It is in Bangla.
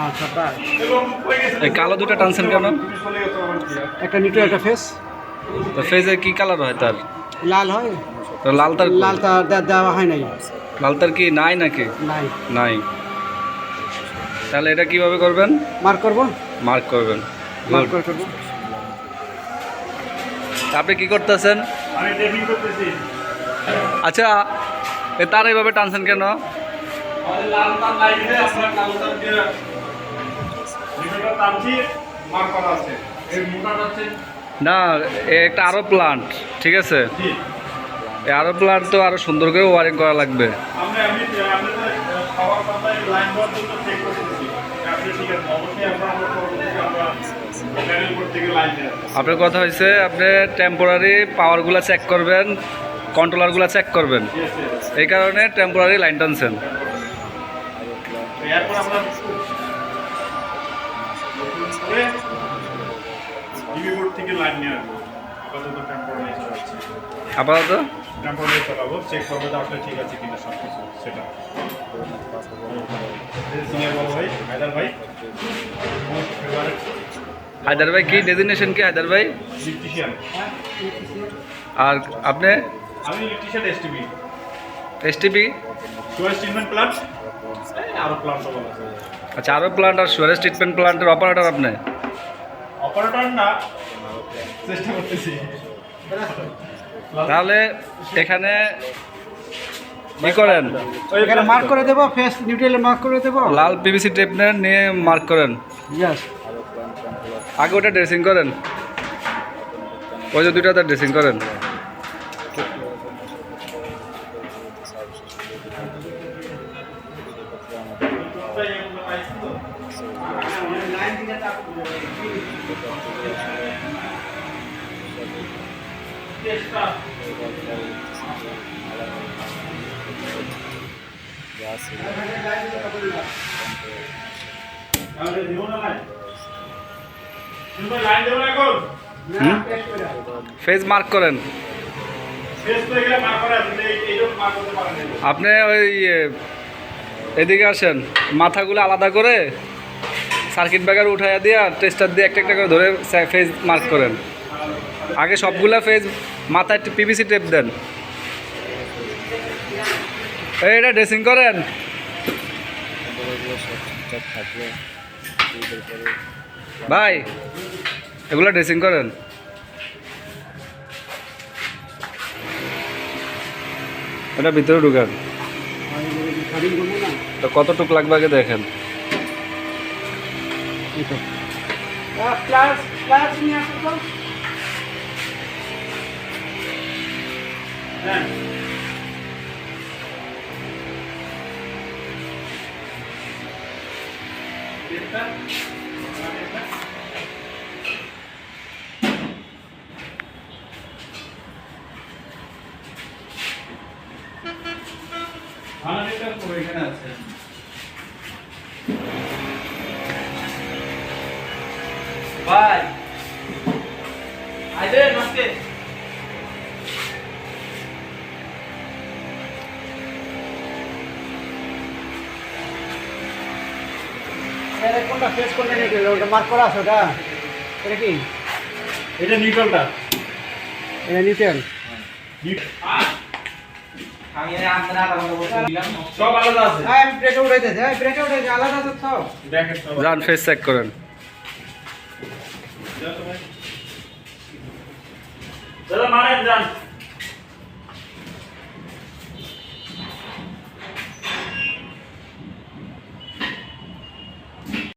আচ্ছা তাই। এই কালো দুটো টানছেন কেন? একটা নিউট্রাল একটা ফেস তো ফেজে কি কালার হয় তার? লাল হয়। তো লাল তার কই? লাল তার দেওয়া হয় নাই। লাল তার কি নাই নাকি? নাই। নাই। তাহলে এটা কিভাবে করবেন? মার্ক করবো। মার্ক করবেন। Mark good. করে করবো। আপনি কি করতেছেন? আমি টেপিং করতেছি। আচ্ছা, এ তার এইভাবে টানছেন কেন? আমাদের লাল তার লাইনে আমরা কালো তার দিয়ে ভিডিওটা টানছি, মার্ক করা আছে। এই মোটাটা হচ্ছে না, এ একটা আরো প্লান্ট, ঠিক আছে? জি। এই আরো প্লান্ট তো আরো সুন্দর করে ওয়ারিং করা লাগবে। আমরা আপনাদের খাবার পাতায় লাইন দেওয়ার জন্য চেক করতেছি। আপনি ঠিক আছে, অবশ্যই আমরা পরবর্তীতে আমরা প্যানেল বোর্ড থেকে লাইন দেওয়া। আপনার কথা হয়েছে আপনি টেম্পোরারি পাওয়ারগুলো চেক করবেন, কন্ট্রোলারগুলো চেক করবেন, এই কারণে টেম্পোরারি লাইন টানছেন। এরপর আমরা ডিবি বোর্ড থেকে লাইন নিয়ে আসবো। কতটা টেম্পোরারি চালাচ্ছে, আপাতত টেম্পোরারি চালাবো, চেক করবো যে আসলে ঠিক আছে কিনা সব কিছু। সেটা সিনিয়র বড় ভাই হায়দার ভাই, মোস্ট ফেভারিট হায়দার ভাই কি ডেজিগনেশন কি হায়দার ভাই? ইলেকট্রিশিয়ান। আর আপনি? আমি electrician STB, STP. Suarez treatment plant, আরো প্লান্ট সব আছে। আচ্ছা, আরও প্লান্ট আর সুয়ারেজ ট্রিটমেন্ট প্লান্টের অপারেটর আপনি? অপারেটর না, চেষ্টা করতেছি। তাহলে এখানে কি করেন? এখানে মার্ক করে দেবো, ফেস নিউট্রাল মার্ক করে দেবো। লাল পিভিসি টেপ নেন, নিয়ে মার্ক করেন। ইয়েস। আগে ওটা ড্রেসিং করেন, ওই যে দুইটা তার ড্রেসিং করেন। লাইন দেবো না এখন, ফেজ মার্ক করেন। শেষ হয়ে গেলে মার্ক করা আছে, এইরকম মার্ক করতে পারেন না। আপনি ওই এদিকে আসেন, মাথাগুলো আলাদা করে সার্কিট ব্রেকার উঠাইয়া দিয়ে টেস্টার দিয়ে একটা একটা করে ধরে ফেজ মার্ক করেন। আগে সবগুলা ফেজ মাথায় পিভিসি টেপ দেন। এটা ড্রেসিং করেন। ভাই, এগুলো ড্রেসিং করেন। এটা ভিতরে ঢুকান। তো কতটুক লাগবে আগে দেখেন। প্লাস প্লাস নিয়ে আসো তো। হ্যাঁ, এখানে আছে। ভাই আইবেন আজকে? কোনটা ফেস কোনটা নিউট্রাল, ওটা মার্ক করা আছে ওটা? এটা কি? এটা নিউট্রালটা। এটা নিউট্রাল। আমি আপনারা আলাদা বলতে দিলাম। সব আলাদা আছে। হ্যাঁ, আমি ব্রেকে উঠাইতেছি। হ্যাঁ, ব্রেকে উঠাইছি, আলাদা আছে সব। দেখেন সব যান ফেজ চেক করেন। দাদা মারেন যান।